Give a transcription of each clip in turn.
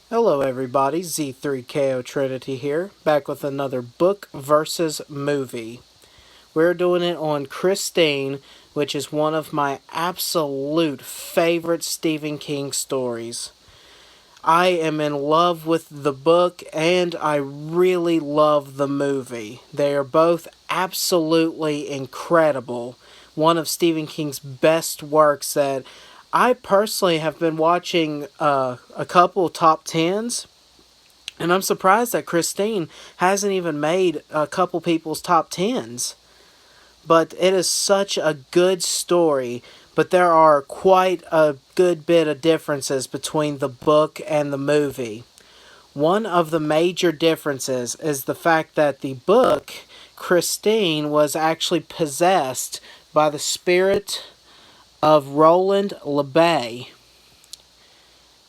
Hello everybody, Z3KO Trinity here, back with another book versus movie. We're doing it on Christine, which is one of my absolute favorite Stephen King stories. I am in love with the book and I really love the movie. They are both absolutely incredible. One of Stephen King's best works that I personally have been watching a couple top tens, and I'm surprised that Christine hasn't even made a couple people's top tens. But it is such a good story. But there are quite a good bit of differences between the book and the movie. One of the major differences is the fact that the book, Christine, was actually possessed by the spirit of Roland Le Bay.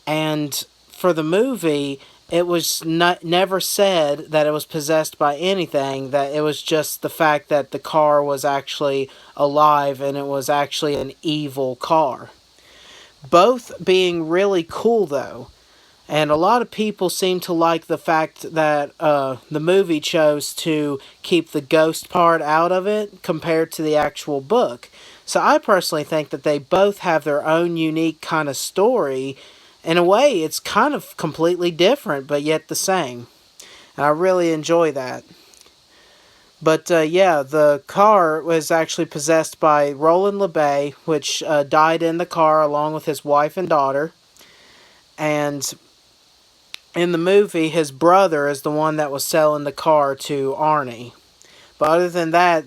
And for the movie, it was never said that it was possessed by anything, that it was just the fact that the car was actually alive and it was actually an evil car. Both being really cool though. And a lot of people seem to like the fact that the movie chose to keep the ghost part out of it compared to the actual book. So I personally think that they both have their own unique kind of story. In a way, it's kind of completely different, but yet the same. And I really enjoy that. But yeah, the car was actually possessed by Roland Le Bay, which died in the car along with his wife and daughter. And in the movie, his brother is the one that was selling the car to Arnie. But other than that,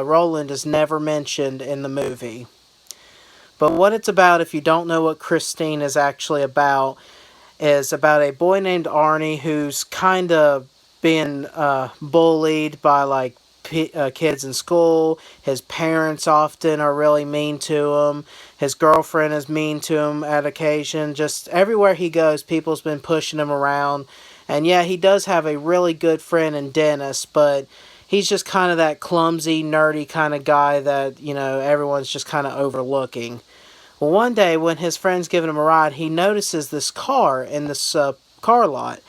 Roland is never mentioned in the movie. But what it's about, if you don't know what Christine is about a boy named Arnie who's kind of being bullied by kids in school. His parents often are really mean to him. His girlfriend is mean to him at occasion. Just everywhere he goes, people's been pushing him around. And yeah, he does have a really good friend in Dennis, but he's just kind of that clumsy, nerdy kind of guy that, everyone's just kind of overlooking. Well, one day when his friend's giving him a ride, he notices this car in this car lot.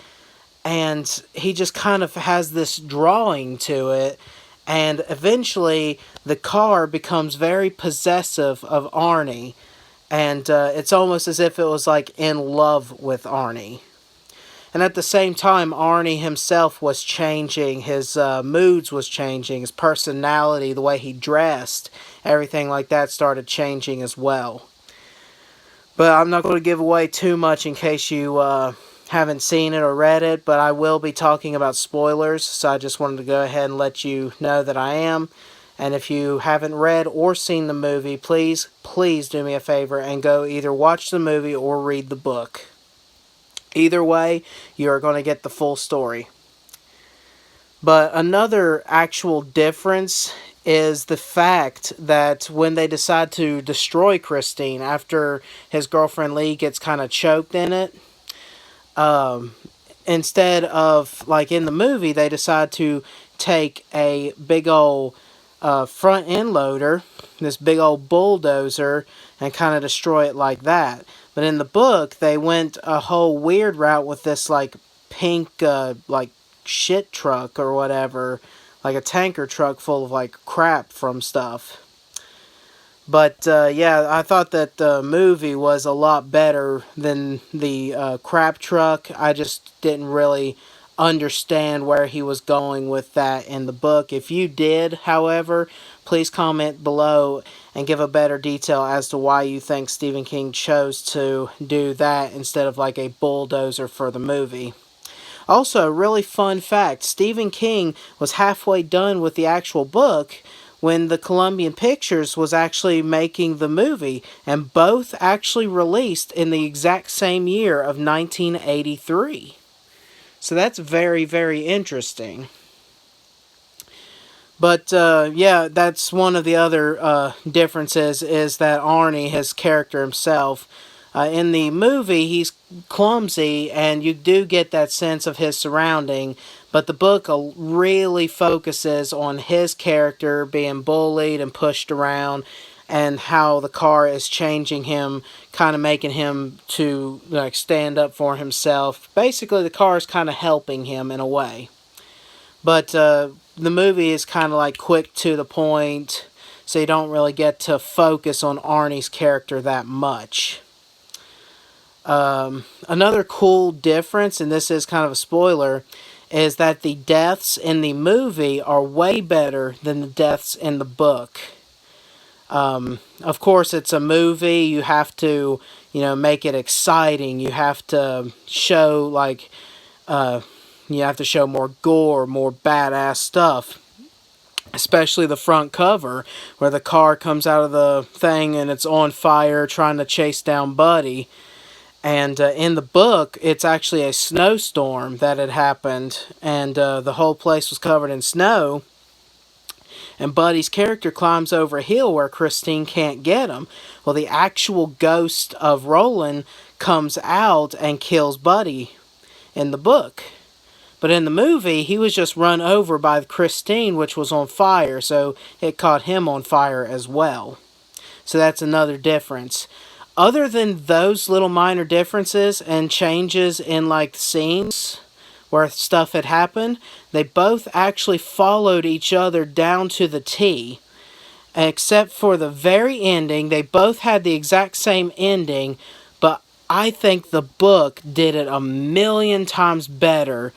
And he just kind of has this drawing to it. And eventually, the car becomes very possessive of Arnie. And it's almost as if it was like in love with Arnie. And at the same time, Arnie himself was changing. His moods was changing. His personality, the way he dressed, everything like that started changing as well. But I'm not going to give away too much in case you haven't seen it or read it, but I will be talking about spoilers, so I just wanted to go ahead and let you know that I am. And if you haven't read or seen the movie, please do me a favor and go either watch the movie or read the book. Either way, you are going to get the full story. But another actual difference is the fact that when they decide to destroy Christine after his girlfriend Lee gets kind of choked in it, um, instead of like in the movie, they decide to take a big old front end loader, this big old bulldozer, and kind of destroy it like that. But in the book, they went a whole weird route with this like pink like shit truck or whatever, like a tanker truck full of like crap from stuff. But yeah, I thought that the movie was a lot better than the crap truck. I just didn't really understand where he was going with that in the book. If you did, however, please comment below and give a better detail as to why you think Stephen King chose to do that instead of like a bulldozer for the movie. Also, a really fun fact, Stephen King was halfway done with the actual book when the Columbian Pictures was actually making the movie, and both actually released in the exact same year of 1983. So that's very, very interesting. But yeah, that's one of the other differences is that Arnie, his character himself, in the movie, he's clumsy, and you do get that sense of his surrounding. But the book really focuses on his character being bullied and pushed around, and how the car is changing him, kind of making him to like stand up for himself. Basically, the car is kind of helping him in a way. But the movie is kind of like quick to the point, so you don't really get to focus on Arnie's character that much. Another cool difference, and this is kind of a spoiler, is that the deaths in the movie are way better than the deaths in the book. Of course, it's a movie. You have to, make it exciting. You have to show, you have to show more gore, more badass stuff. Especially the front cover, where the car comes out of the thing and it's on fire trying to chase down Buddy. And in the book, it's actually a snowstorm that had happened, and the whole place was covered in snow. And Buddy's character climbs over a hill where Christine can't get him. Well, the actual ghost of Roland comes out and kills Buddy in the book. But in the movie, he was just run over by Christine, which was on fire, so it caught him on fire as well. So that's another difference. Other than those little minor differences and changes in like scenes where stuff had happened, they both actually followed each other down to the T. Except for the very ending, they both had the exact same ending, but I think the book did it a million times better.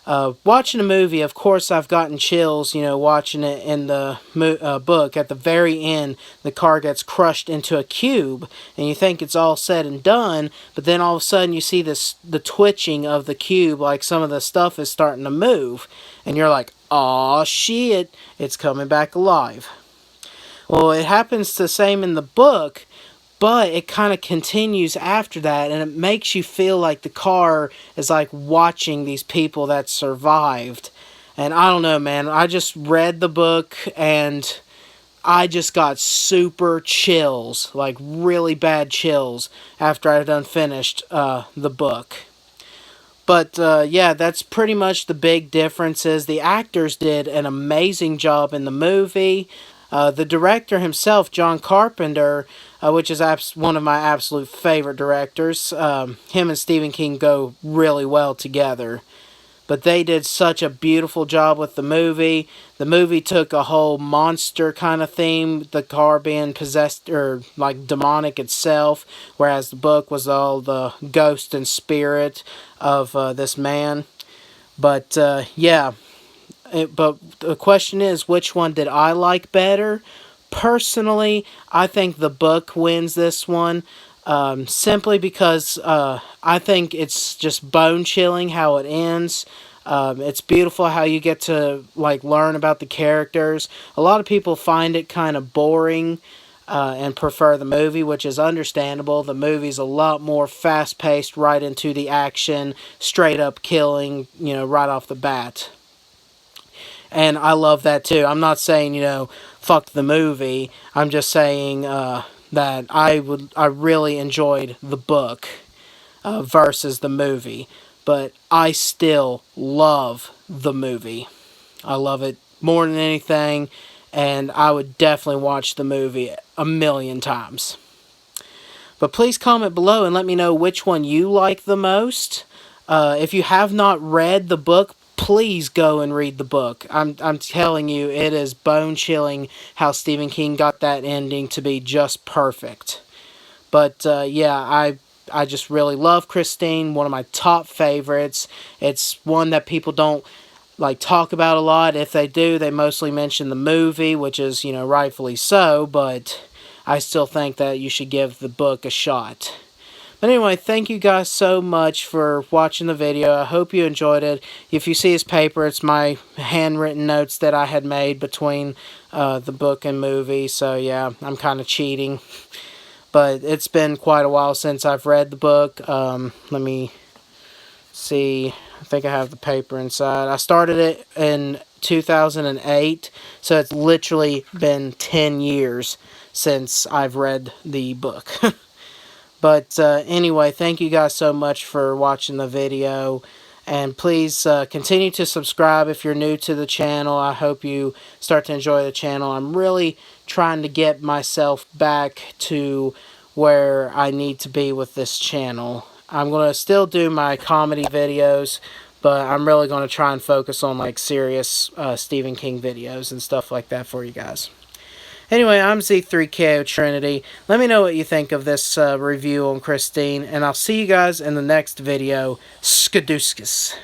Watching a movie, of course, I've gotten chills, watching it in the book. At the very end, the car gets crushed into a cube, and you think it's all said and done, but then all of a sudden you see the twitching of the cube, like some of the stuff is starting to move, and you're like, aw, shit, it's coming back alive. Well, it happens the same in the book, but it kind of continues after that, and it makes you feel like the car is like watching these people that survived. And I don't know, man, I just read the book and I just got super chills, like really bad chills after I done finished the book. But yeah, that's pretty much the big differences. The actors did an amazing job in the movie. The director himself, John Carpenter, which is one of my absolute favorite directors, him and Stephen King go really well together. But they did such a beautiful job with the movie. The movie took a whole monster kind of theme, the car being possessed or like demonic itself, whereas the book was all the ghost and spirit of this man. But yeah. But the question is, which one did I like better? Personally, I think the book wins this one. Simply because I think it's just bone-chilling how it ends. It's beautiful how you get to like learn about the characters. A lot of people find it kind of boring and prefer the movie, which is understandable. The movie's a lot more fast-paced, right into the action, straight-up killing, right off the bat. And I love that too. I'm not saying, fuck the movie. I'm just saying that I really enjoyed the book versus the movie. But I still love the movie. I love it more than anything. And I would definitely watch the movie a million times. But please comment below and let me know which one you like the most. If you have not read the book, please go and read the book. I'm telling you, it is bone-chilling how Stephen King got that ending to be just perfect. But yeah, I just really love Christine, one of my top favorites. It's one that people don't like talk about a lot. If they do, they mostly mention the movie, which is, rightfully so, but I still think that you should give the book a shot. But anyway, thank you guys so much for watching the video. I hope you enjoyed it. If you see this paper, it's my handwritten notes that I had made between the book and movie. So yeah, I'm kind of cheating. But it's been quite a while since I've read the book. Let me see. I think I have the paper inside. I started it in 2008. So it's literally been 10 years since I've read the book. But anyway, thank you guys so much for watching the video. And please continue to subscribe if you're new to the channel. I hope you start to enjoy the channel. I'm really trying to get myself back to where I need to be with this channel. I'm going to still do my comedy videos, but I'm really going to try and focus on like serious Stephen King videos and stuff like that for you guys. Anyway, I'm Z3KO Trinity. Let me know what you think of this review on Christine, and I'll see you guys in the next video. Skadooskus.